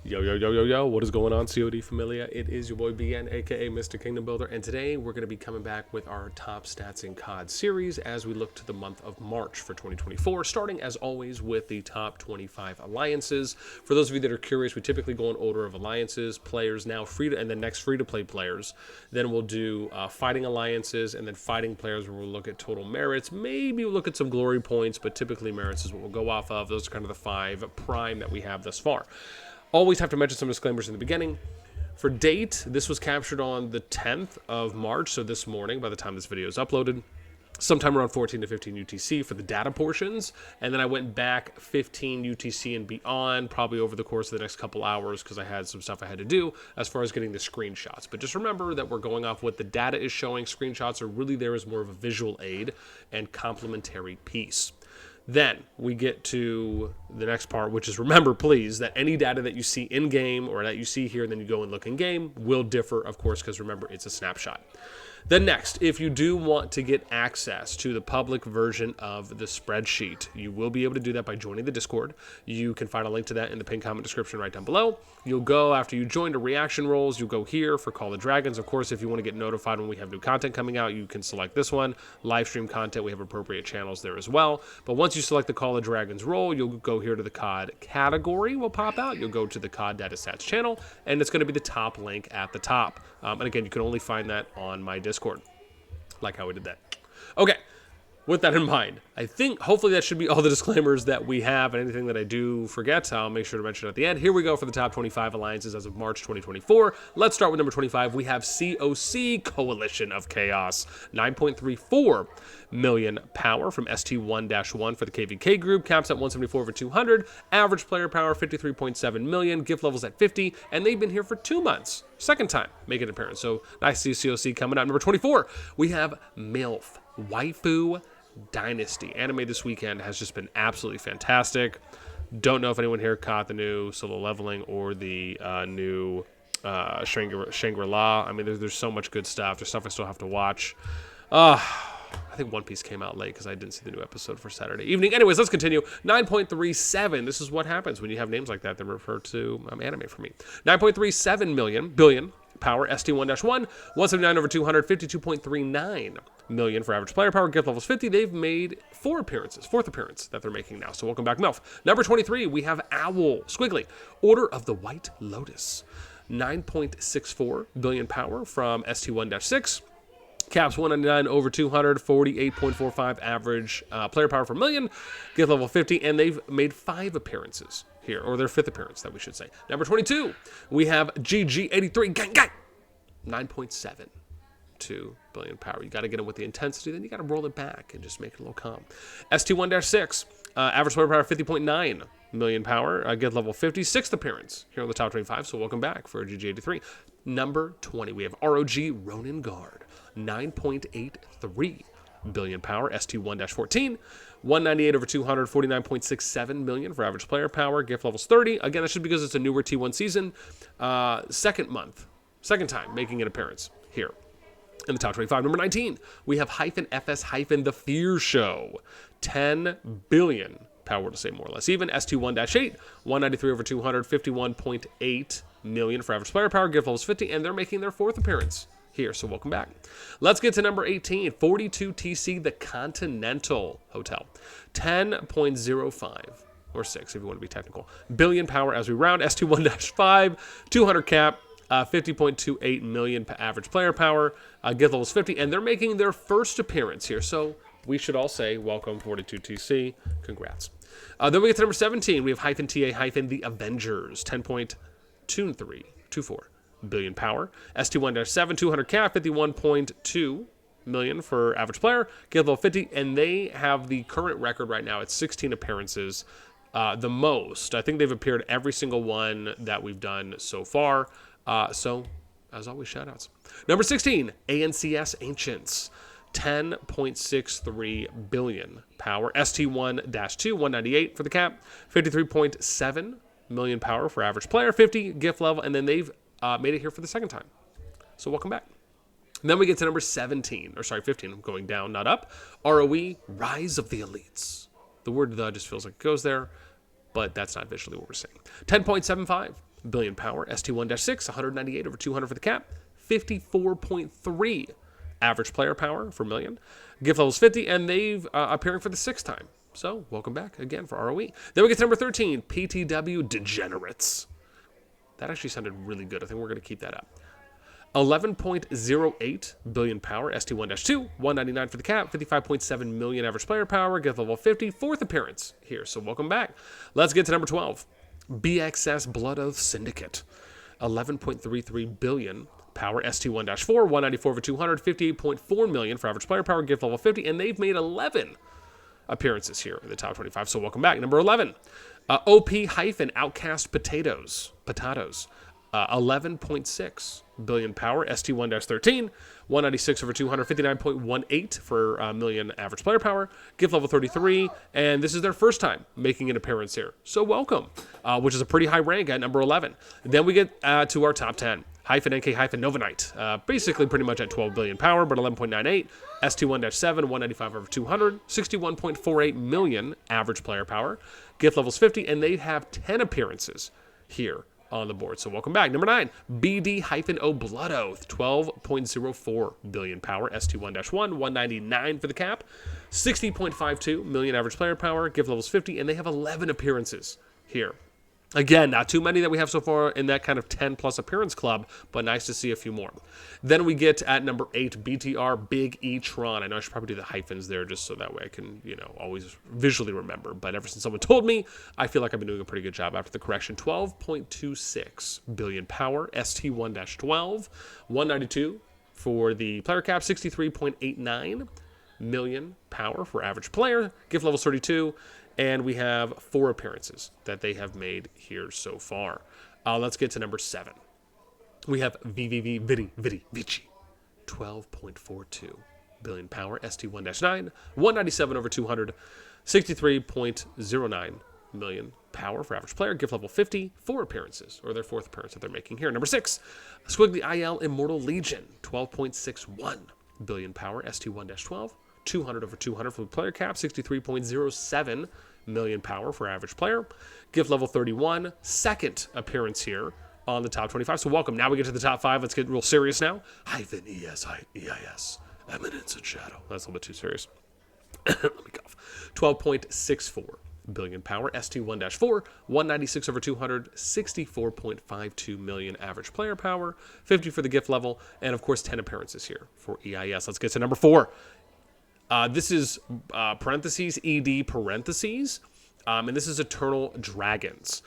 Yo, yo, yo, yo, yo, what is going on, COD Familia? It is your boy BN, aka Mr. Kingdom Builder, and today we're going to be coming back with our top stats in COD series as we look to the month of March for 2024, starting as always with the top 25 alliances. For those of you that are curious, we typically go in order of alliances, players now free to, and then next free to play players. Then we'll do fighting alliances and then fighting players where we'll look at total merits. Maybe we'll look at some glory points, but typically merits is what we'll go off of. Those are kind of the 5 prime that we have thus far. Always have to mention some disclaimers in the beginning. For date, this was captured on the 10th of March, so this morning by the time this video is uploaded, sometime around 14 to 15 UTC for the data portions, and then I went back 15 UTC and beyond, probably over the course of the next couple hours because I had some stuff I had to do as far as getting the screenshots. But just remember that we're going off what the data is showing. Screenshots are really there as more of a visual aid and complementary piece. Then we get to the next part, which is remember, please, that any data that you see in-game or that you see here and then you go and look in-game will differ, of course, because remember, it's a snapshot. Then next, if you do want to get access to the public version of the spreadsheet, you will be able to do that by joining the Discord. You can find a link to that in the pinned comment description right down below. You'll go, after you join the reaction roles, you'll go here for Call of Dragons. Of course, if you want to get notified when we have new content coming out, you can select this one. Live stream content, we have appropriate channels there as well. But once you select the Call of Dragons role, you'll go here to the COD category will pop out. You'll go to the COD Data Stats channel, and it's going to be the top link at the top. And again, you can only find that on my Discord. Like how we did that. Okay, with that in mind, I think hopefully that should be all the disclaimers that we have, and anything that I do forget, I'll make sure to mention at the end. Here we go for the top 25 alliances as of March 2024. Let's start with number 25. We have COC, Coalition of Chaos, 9.34 million power from ST1-1 for the KVK group, caps at 174 over 200, average player power 53.7 million, gift levels at 50, and they've been here for 2 months. Second time making an appearance, so nice to see COC coming out. Number 24, we have MILF, Waifu Dynasty. Anime this weekend has just been absolutely fantastic. Don't know if anyone here caught the new solo leveling or the new Shangri-La. I mean, there's so much good stuff. There's stuff I still have to watch. I think One Piece came out late because I didn't see the new episode for Saturday evening. Anyways, let's continue. 9.37. This is what happens when you have names like that that refer to anime for me. 9.37 billion power, ST1-1, 179 over 200, 52.39 million for average player power, gift levels 50. They've made 4 appearances, 4th appearance that they're making now. So welcome back, MILF. Number 23, we have Owl, Squiggly, Order of the White Lotus, 9.64 billion power from ST1-6. Caps 199 over 200, 48.45 average player power per million, gift level 50, and they've made 5 appearances here, or their 5th appearance, that we should say. Number 22, we have GG83, gang, gang, 9.72 billion power. You got to get it with the intensity, then you got to roll it back and just make it a little calm. ST1-6, average player power 50.9 million power, gift level 50, 6th appearance here on the top 25, so welcome back for GG83. Number 20, we have ROG Ronin Guard, 9.83 billion power, ST1-14, 198 over 200, 49.67 million for average player power, gift levels 30. Again, that's just because it's a newer T1 season. Second time making an appearance here in the top 25. Number 19, we have -FS- The Fear Show, 10 billion power to say more or less even, ST1-8, 193 over 200, 51.8 million for average player power, gift levels 50, and they're making their 4th appearance here, so welcome back. Let's get to number 18, 42 TC, The Continental Hotel, 10.05, or 6 if you want to be technical, billion power as we round, ST1-5, 200 cap, 50.28 million average player power, gift levels 50, and they're making their 1st appearance here, so we should all say welcome 42 TC, congrats. Then we get to number 17, we have -TA- The Avengers, 10.24 billion power, ST1-7, 200 cap, 51.2 million for average player, gift level 50, and they have the current record right now at 16 appearances, the most. I think they've appeared every single one that we've done so far, so as always, shoutouts. Number 16, ANCS Ancients, 10.63 billion power, ST1-2, 198 for the cap, 53.7 million power for average player, 50 gift level, and then they've made it here for the 2nd time. So welcome back. And then we get to number 17, or sorry, 15, I'm going down, not up. ROE, Rise of the Elites. The word "the" just feels like it goes there, but that's not visually what we're saying. 10.75 billion power. ST1-6, 198 over 200 for the cap. 54.3 average player power for million. Gift level's 50, and they've appearing for the 6th time. So, welcome back again for ROE. Then we get to number 13, PTW Degenerates. That actually sounded really good. I think we're going to keep that up. 11.08 billion power, ST1-2, 199 for the cap, 55.7 million average player power, gift level 50, 4th appearance here. So welcome back. Let's get to number 12, BXS Blood Oath Syndicate. 11.33 billion power, ST1-4, 194 over 200, 58.4 million for average player power, gift level 50, and they've made 11 appearances here in the top 25. So welcome back. Number 11, OP-Outcast Potatoes. 11.6 billion power, ST1-13, 196 over 200, 59.18 for million average player power, gift level 33, and this is their first time making an appearance here. So welcome, which is a pretty high rank at number 11. Then we get to our top 10. -NK-Novanite, basically pretty much at 12 billion power, but 11.98. ST1-7, 195 over 200, 61.48 million average player power, gift levels 50, and they have 10 appearances here on the board. So welcome back. Number 9, BD-O Blood Oath, 12.04 billion power, ST1-1, 199 for the cap, 60.52 million average player power, gift levels 50, and they have 11 appearances here. Again, not too many that we have so far in that kind of 10-plus appearance club, but nice to see a few more. Then we get at number 8, BTR Big E-Tron. I know I should probably do the hyphens there just so that way I can, always visually remember. But ever since someone told me, I feel like I've been doing a pretty good job after the correction. 12.26 billion power, ST1-12, 192 for the player cap, 63.89 million power for average player, gift level 32, and we have 4 appearances that they have made here so far. Let's get to number 7. We have Vici, 12.42 billion power, ST1-9, 197 over 200, 63.09 million power for average player, gift level 50, 4 appearances, or their 4th appearance that they're making here. Number 6, Squiggly IL Immortal Legion, 12.61 billion power, ST1-12, 200 over 200 for the player cap, 63.07 million power for average player, gift level 31, 2nd appearance here on the top 25. So welcome. Now we get to the top 5. Let's get real serious now. -EIS, Eminence and Shadow. That's a little bit too serious. Let me cough. 12.64 billion power, ST1-4, 196 over 200, 64.52 million average player power, 50 for the gift level, and of course 10 appearances here for EIS. Let's get to number 4. This is parentheses, ED parentheses, and this is Eternal Dragons.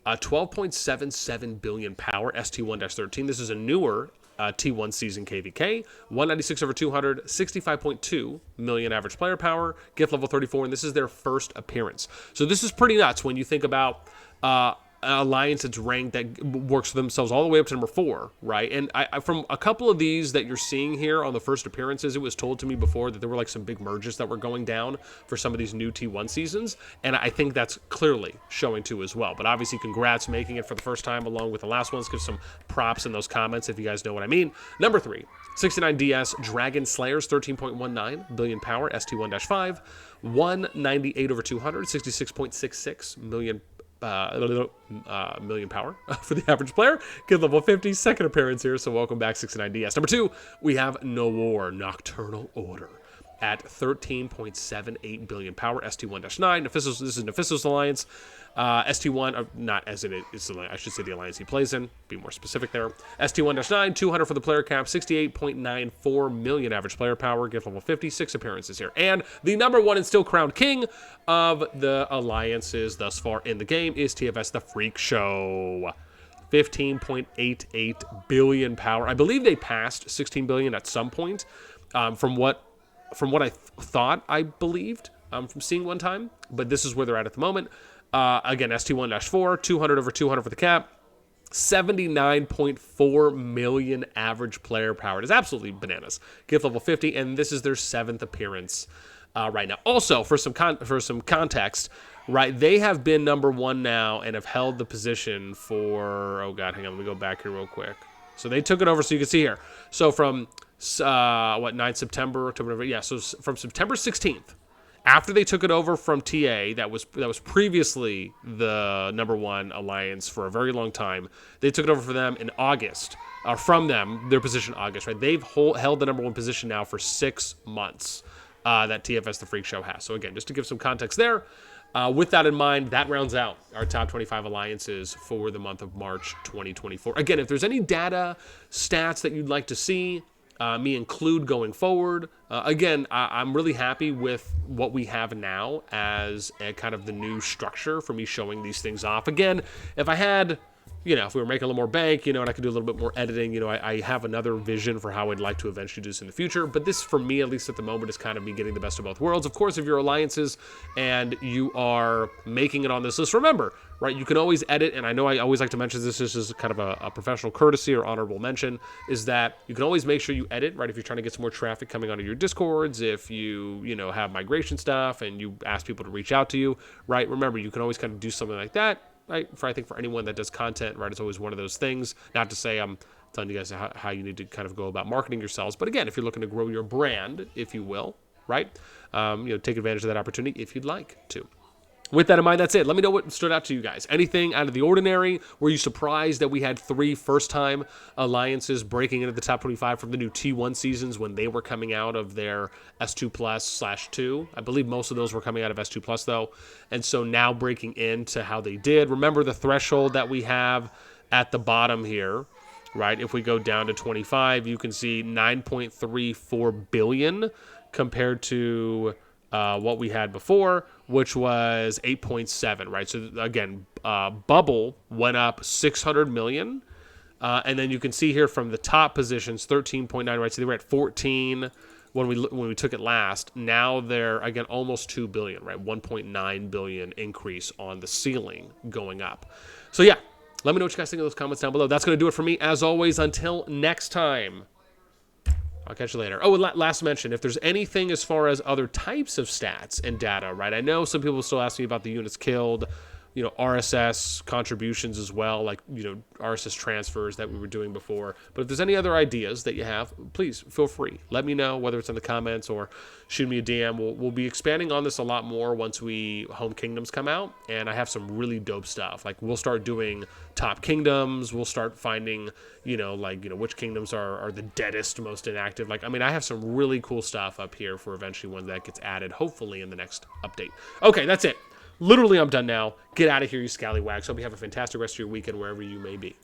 12.77 billion power, ST1-13. This is a newer T1 season KVK. 196 over 200, 65.2 million average player power, gift level 34, and this is their first appearance. So this is pretty nuts when you think about an alliance that's ranked that works for themselves all the way up to number 4, right? And I from a couple of these that you're seeing here on the first appearances, it was told to me before that there were like some big merges that were going down for some of these new T1 seasons, and I think that's clearly showing too as well. But obviously, congrats making it for the first time along with the last ones. Give some props in those comments if you guys know what I mean. Number 3, 69DS Dragon Slayers, 13.19 billion power, ST1-5, 198 over 200, 66.66 million million power for the average player. Give level 50, 2nd appearance here, so welcome back 69DS. Number 2, we have No War Nocturnal Order at 13.78 billion power, ST1-9. This is Nephistos Alliance. ST1, not as in it is, I should say the alliance he plays in, be more specific there. ST1-9, 200 for the player cap, 68.94 million average player power, gift level 50, 6 appearances here. And the number 1 and still crowned king of the alliances thus far in the game is TFS The Freak Show. 15.88 billion power. I believe they passed 16 billion at some point, from what I thought I believed from seeing one time, but this is where they're at the moment. Again, ST1-4, 200 over 200 for the cap, 79.4 million average player power. It is absolutely bananas. Gift level 50, and this is their 7th appearance right now. Also, for some context, right, they have been number 1 now and have held the position for, oh god, hang on, let me go back here real quick. So they took it over, so you can see here. So from 9 September, October, November, yeah, so from September 16th after they took it over from TA, that was previously the #1 alliance for a very long time. They took it over for them in August, or from them, their position in August, right? They've held the #1 position now for 6 months that TFS The Freak Show has. So again, just to give some context there, with that in mind, that rounds out our top 25 alliances for the month of March 2024. Again, if there's any data, stats that you'd like to see me include going forward, again, I'm really happy with what we have now as a kind of the new structure for me showing these things off. Again, if I had, if we were making a little more bank, and I could do a little bit more editing, I have another vision for how I'd like to eventually do this in the future. But this, for me, at least at the moment, is kind of me getting the best of both worlds. Of course, if you're alliances and you are making it on this list, remember, right, you can always edit, and I know I always like to mention this is kind of a professional courtesy or honorable mention, is that you can always make sure you edit, right, if you're trying to get some more traffic coming onto your Discords, if you, have migration stuff and you ask people to reach out to you, right, remember, you can always kind of do something like that. Right, I think for anyone that does content, right, it's always one of those things. Not to say I'm telling you guys how you need to kind of go about marketing yourselves, but again, if you're looking to grow your brand, if you will, right, take advantage of that opportunity if you'd like to. With that in mind, that's it. Let me know what stood out to you guys. Anything out of the ordinary? Were you surprised that we had 3 first-time alliances breaking into the top 25 from the new T1 seasons when they were coming out of their S2+/2? I believe most of those were coming out of S2+, though. And so now breaking into how they did. Remember the threshold that we have at the bottom here, right? If we go down to 25, you can see 9.34 billion compared to what we had before, which was 8.7, right? So again, Bubble went up 600 million. And then you can see here from the top positions, 13.9, right? So they were at 14 when we took it last. Now they're, again, almost 2 billion, right? 1.9 billion increase on the ceiling going up. So yeah, let me know what you guys think of those comments down below. That's going to do it for me. As always, until next time, I'll catch you later. Oh, and last mention, if there's anything as far as other types of stats and data, right? I know some people still ask me about the units killed, RSS contributions as well, like, RSS transfers that we were doing before. But if there's any other ideas that you have, please feel free. Let me know, whether it's in the comments or shoot me a DM. We'll be expanding on this a lot more once Home Kingdoms come out, and I have some really dope stuff. Like, we'll start doing top kingdoms. We'll start finding, which kingdoms are the deadest, most inactive. I have some really cool stuff up here for eventually when that gets added, hopefully in the next update. Okay, that's it. Literally, I'm done now. Get out of here, you scallywags. Hope you have a fantastic rest of your weekend wherever you may be.